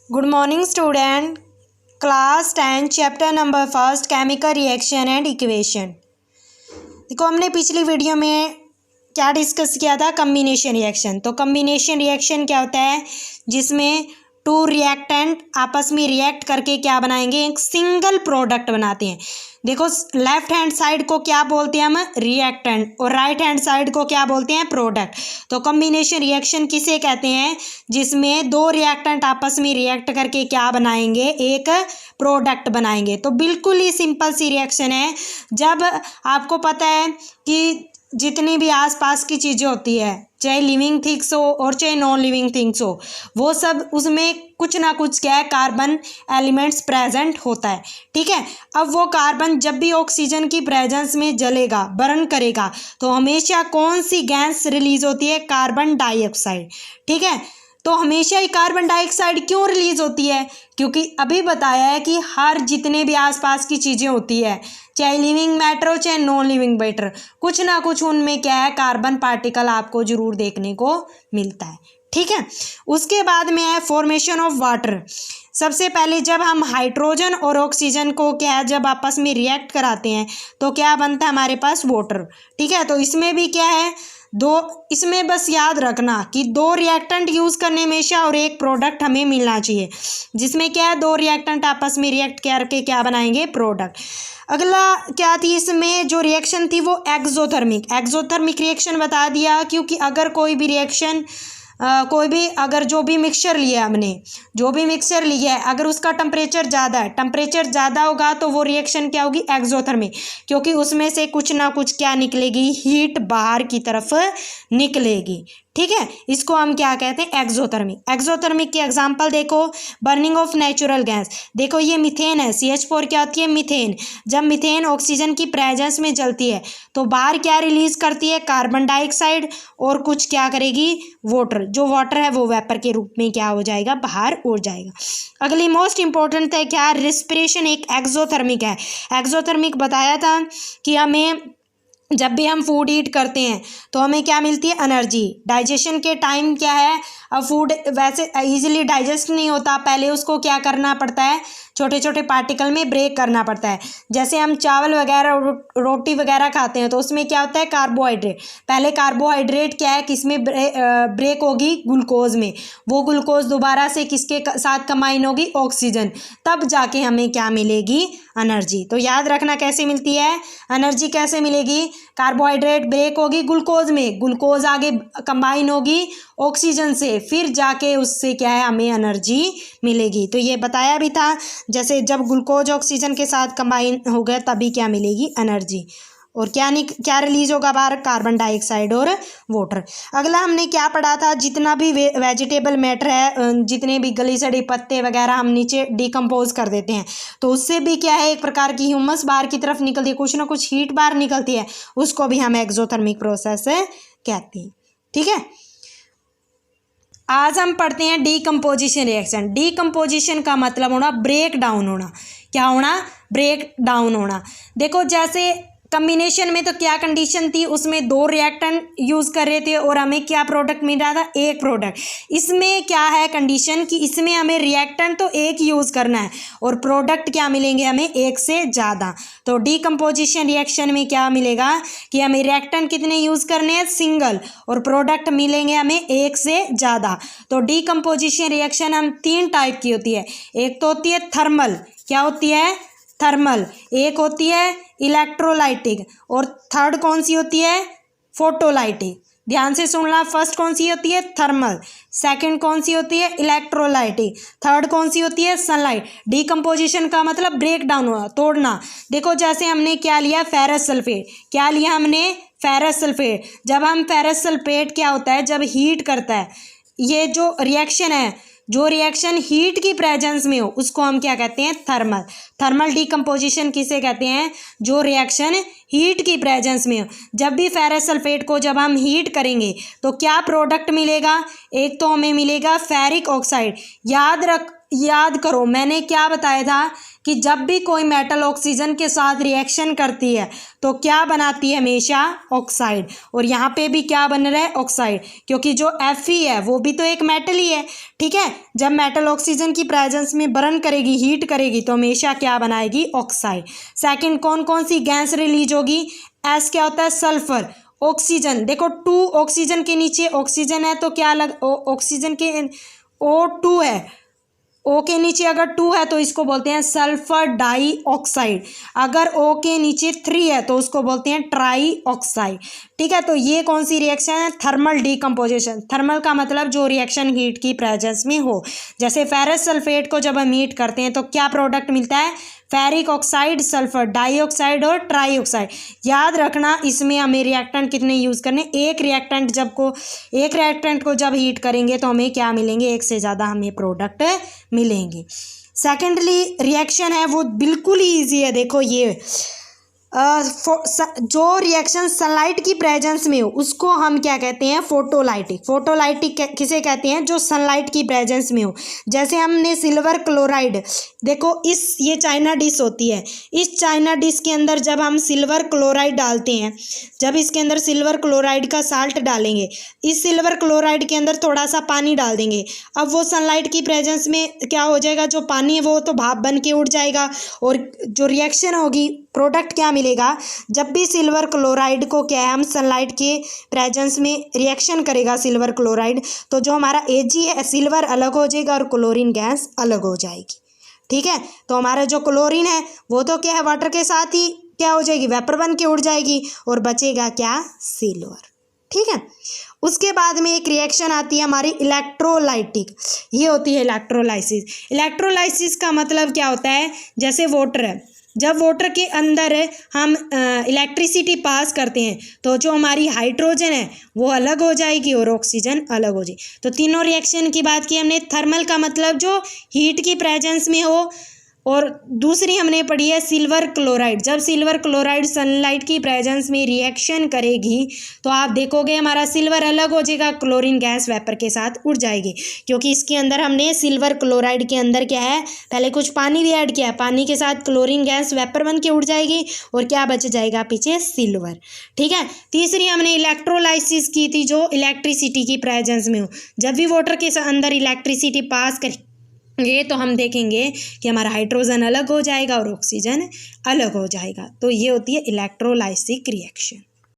Good morning student. Class 10 chapter number first chemical reaction and equation. देखो हमने पिछली video में क्या डिस्कस किया था, कम्बिनेशन रिएक्शन। तो कम्बिनेशन रिएक्शन क्या होता है, जिसमें टू रिएक्टेंट आपस में रिएक्ट करके क्या बनाएंगे, एक सिंगल प्रोडक्ट बनाते हैं। देखो लेफ्ट हैंड साइड को क्या बोलते हैं हम, रिएक्टेंट, और राइट हैंड साइड को क्या बोलते हैं, प्रोडक्ट। तो कॉम्बिनेशन रिएक्शन किसे कहते हैं, जिसमें दो रिएक्टेंट आपस में रिएक्ट करके क्या बनाएंगे, एक प्रोडक्ट बनाएंगे। तो बिल्कुल ही सिंपल सी रिएक्शन है। जब आपको पता है कि जितनी भी आसपास की चीज़ें होती है, चाहे लिविंग थिंग्स हो और चाहे नॉन लिविंग थिंग्स हो, वो सब उसमें कुछ ना कुछ क्या है, कार्बन एलिमेंट्स प्रेजेंट होता है। ठीक है। अब वो कार्बन जब भी ऑक्सीजन की प्रेजेंस में जलेगा, बर्न करेगा, तो हमेशा कौन सी गैस रिलीज होती है, कार्बन डाइऑक्साइड। ठीक है। तो हमेशा ही कार्बन डाइऑक्साइड क्यों रिलीज होती है, क्योंकि अभी बताया है कि हर जितने भी आसपास की चीज़ें होती है, चाहे लिविंग मैटर हो चाहे नॉन लिविंग मैटर, कुछ ना कुछ उनमें क्या है, कार्बन पार्टिकल आपको जरूर देखने को मिलता है। ठीक है। उसके बाद में है फॉर्मेशन ऑफ वाटर। सबसे पहले जब हम हाइड्रोजन और ऑक्सीजन को क्या है, जब आपस में रिएक्ट कराते हैं तो क्या बनता है हमारे पास, वाटर। ठीक है। तो इसमें भी क्या है, इसमें बस याद रखना कि दो रिएक्टेंट यूज़ करने में और एक प्रोडक्ट हमें मिलना चाहिए, जिसमें क्या है, दो रिएक्टेंट आपस में रिएक्ट करके क्या बनाएंगे, प्रोडक्ट। अगला क्या थी, इसमें जो रिएक्शन थी वो एक्सोथर्मिक रिएक्शन बता दिया, क्योंकि अगर कोई भी रिएक्शन अगर जो भी मिक्सचर लिया है, अगर उसका टेम्परेचर ज़्यादा होगा तो वो रिएक्शन क्या होगी, एक्सोथर्मिक, क्योंकि उसमें से कुछ ना कुछ क्या निकलेगी, हीट बाहर की तरफ निकलेगी। ठीक है। इसको हम क्या कहते हैं, एक्सोथर्मिक की एग्जांपल देखो, बर्निंग ऑफ नेचुरल गैस। देखो ये मीथेन है, CH4 क्या होती है, मीथेन। जब मीथेन ऑक्सीजन की प्रेजेंस में जलती है तो बाहर क्या रिलीज करती है, कार्बन डाइऑक्साइड, और कुछ क्या करेगी, वाटर। जो वाटर है वो वेपर के रूप में क्या हो जाएगा, बाहर उड़ जाएगा। अगली मोस्ट इंपॉर्टेंट है क्या, रिस्पिरेशन एक एक्सोथर्मिक है। एक्सोथर्मिक बताया था कि हमें जब भी हम फूड ईट करते हैं तो हमें क्या मिलती है, एनर्जी। डाइजेशन के टाइम क्या है, अब फूड वैसे इजीली डाइजेस्ट नहीं होता, पहले उसको क्या करना पड़ता है, छोटे छोटे पार्टिकल में ब्रेक करना पड़ता है। जैसे हम चावल वगैरह रोटी वगैरह खाते हैं तो उसमें क्या होता है, कार्बोहाइड्रेट। पहले कार्बोहाइड्रेट क्या है, किसमें ब्रेक होगी, ग्लूकोज में। वो ग्लूकोज दोबारा से किसके साथ कंबाइन होगी, ऑक्सीजन, तब जाके हमें क्या मिलेगी, एनर्जी। तो याद रखना कैसे मिलती है एनर्जी, कैसे मिलेगी, कार्बोहाइड्रेट ब्रेक होगी ग्लूकोज में, ग्लूकोज आगे कंबाइन होगी ऑक्सीजन से, फिर जाके उससे क्या है, हमें एनर्जी मिलेगी। तो ये बताया भी था, जैसे जब ग्लूकोज ऑक्सीजन के साथ कंबाइन हो गया तभी क्या मिलेगी, एनर्जी। और क्या रिलीज होगा बाहर, कार्बन डाइऑक्साइड और वाटर। अगला हमने क्या पढ़ा था, जितना भी वेजिटेबल मैटर है, जितने भी गली सड़ी पत्ते वगैरह हम नीचे डिकम्पोज कर देते हैं तो उससे भी क्या है, एक प्रकार की ह्यूमस बाहर की तरफ निकलती है, कुछ ना कुछ हीट बाहर निकलती है, उसको भी हम एक्सोथर्मिक प्रोसेस कहते हैं। ठीक है। आज हम पढ़ते हैं डीकम्पोजिशन रिएक्शन। डीकम्पोजिशन का मतलब होना ब्रेक डाउन होना। क्या होना, ब्रेक डाउन होना। देखो जैसे कम्बिनेशन में तो क्या कंडीशन थी, उसमें दो रिएक्टेंट यूज कर रहे थे और हमें क्या प्रोडक्ट मिल रहा था, एक प्रोडक्ट। इसमें क्या है कंडीशन कि इसमें हमें रिएक्टेंट तो एक यूज करना है और प्रोडक्ट क्या मिलेंगे, हमें एक से ज़्यादा। तो डीकम्पोजिशन रिएक्शन में क्या मिलेगा कि हमें रिएक्टेंट कितने यूज करने हैं, सिंगल, और प्रोडक्ट मिलेंगे हमें एक से ज़्यादा। तो डीकम्पोजिशन रिएक्शन हम तीन टाइप की होती है। एक तो होती है थर्मल, क्या होती है, थर्मल। एक होती है इलेक्ट्रोलाइटिक, और थर्ड कौन सी होती है, फोटोलाइटिक। ध्यान से सुनना, फर्स्ट कौन सी होती है, थर्मल। सेकंड कौन सी होती है, इलेक्ट्रोलाइटिक। थर्ड कौन सी होती है, सनलाइट। डीकम्पोजिशन का मतलब ब्रेक डाउन होना, तोड़ना। देखो जैसे हमने क्या लिया, फेरस सल्फेट। क्या लिया हमने, फेरस सल्फेट। जब हम फेरस सल्फेट क्या होता है, जब हीट करता है, ये जो रिएक्शन है, जो रिएक्शन हीट की प्रेजेंस में हो उसको हम क्या कहते हैं, थर्मल। थर्मल डीकम्पोजिशन किसे कहते हैं, जो रिएक्शन हीट की प्रेजेंस में हो। जब भी फेरस सल्फेट को जब हम हीट करेंगे तो क्या प्रोडक्ट मिलेगा, एक तो हमें मिलेगा फेरिक ऑक्साइड। याद करो मैंने क्या बताया था कि जब भी कोई मेटल ऑक्सीजन के साथ रिएक्शन करती है तो क्या बनाती है, हमेशा ऑक्साइड। और यहाँ पे भी क्या बन रहा है, ऑक्साइड, क्योंकि जो Fe है वो भी तो एक मेटल ही है। ठीक है, जब मेटल ऑक्सीजन की प्रेजेंस में बर्न करेगी, हीट करेगी, तो हमेशा क्या बनाएगी, ऑक्साइड। सेकंड, कौन कौन सी गैस रिलीज होगी, एस क्या होता है, सल्फर। ऑक्सीजन, देखो 2 ऑक्सीजन के नीचे ऑक्सीजन है तो क्या अलग, ऑक्सीजन के O2 है, O के नीचे अगर 2 है तो इसको बोलते हैं सल्फर डाइऑक्साइड। अगर O के नीचे 3 है तो उसको बोलते हैं ट्राई ऑक्साइड। ठीक है, तो ये कौन सी रिएक्शन है, थर्मल डीकम्पोजिशन। थर्मल का मतलब जो रिएक्शन हीट की प्रेजेंस में हो। जैसे फेरस सल्फेट को जब हम हीट करते हैं तो क्या प्रोडक्ट मिलता है, फेरिक ऑक्साइड, सल्फर डाइऑक्साइड और ट्राईऑक्साइड। याद रखना, इसमें हमें रिएक्टेंट कितने यूज़ करने, एक रिएक्टेंट को जब हीट करेंगे तो हमें क्या मिलेंगे, एक से ज़्यादा हमें प्रोडक्ट मिलेंगे। सेकेंडली रिएक्शन है वो बिल्कुल ही ईजी है। देखो ये जो रिएक्शन सनलाइट की प्रेजेंस में हो उसको हम क्या कहते हैं, फोटोलाइटिक। फोटोलाइटिक किसे कहते हैं, जो सनलाइट की प्रेजेंस में हो। जैसे हमने सिल्वर क्लोराइड, देखो ये चाइना डिश होती है, इस चाइना डिश के अंदर जब हम सिल्वर क्लोराइड डालते हैं, जब इसके अंदर सिल्वर क्लोराइड का साल्ट डालेंगे, इस सिल्वर क्लोराइड के अंदर थोड़ा सा पानी डाल देंगे, अब वो सनलाइट की प्रेजेंस में क्या हो जाएगा, जो पानी है वो तो भाप बन के उड़ जाएगा और जो रिएक्शन होगी, प्रोडक्ट क्या मिलेगा, जब भी सिल्वर क्लोराइड को क्या है, हम सनलाइट के प्रेजेंस में रिएक्शन करेगा सिल्वर क्लोराइड, तो जो हमारा Ag है, सिल्वर अलग हो जाएगा और क्लोरीन गैस अलग हो जाएगी। ठीक है, तो हमारा जो क्लोरीन है वो तो क्या है, वाटर के साथ ही क्या हो जाएगी, वेपर बन के उड़ जाएगी और बचेगा क्या, सिल्वर। ठीक है, उसके बाद में एक रिएक्शन आती है हमारी इलेक्ट्रोलाइटिक, ये होती है इलेक्ट्रोलाइसिस। इलेक्ट्रोलाइसिस का मतलब क्या होता है, जैसे वाटर है, जब वाटर के अंदर हम इलेक्ट्रिसिटी पास करते हैं तो जो हमारी हाइड्रोजन है वो अलग हो जाएगी और ऑक्सीजन अलग हो जाएगी। तो तीनों रिएक्शन की बात की हमने। थर्मल का मतलब जो हीट की प्रेजेंस में हो, और दूसरी हमने पढ़ी है सिल्वर क्लोराइड। जब सिल्वर क्लोराइड सनलाइट की प्रेजेंस में रिएक्शन करेगी तो आप देखोगे हमारा सिल्वर अलग हो जाएगा, क्लोरीन गैस वेपर के साथ उड़ जाएगी, क्योंकि इसके अंदर हमने सिल्वर क्लोराइड के अंदर क्या है, पहले कुछ पानी भी ऐड किया है, पानी के साथ क्लोरीन गैस वेपर बन के उड़ जाएगी और क्या बच जाएगा पीछे, सिल्वर। ठीक है, तीसरी हमने इलेक्ट्रोलाइसिस की थी, जो इलेक्ट्रिसिटी की प्रेजेंस में हो। जब भी वाटर के अंदर इलेक्ट्रिसिटी पास कर ये तो हम देखेंगे कि हमारा हाइड्रोजन अलग हो जाएगा और ऑक्सीजन अलग हो जाएगा। तो ये होती है इलेक्ट्रोलाइसिक रिएक्शन।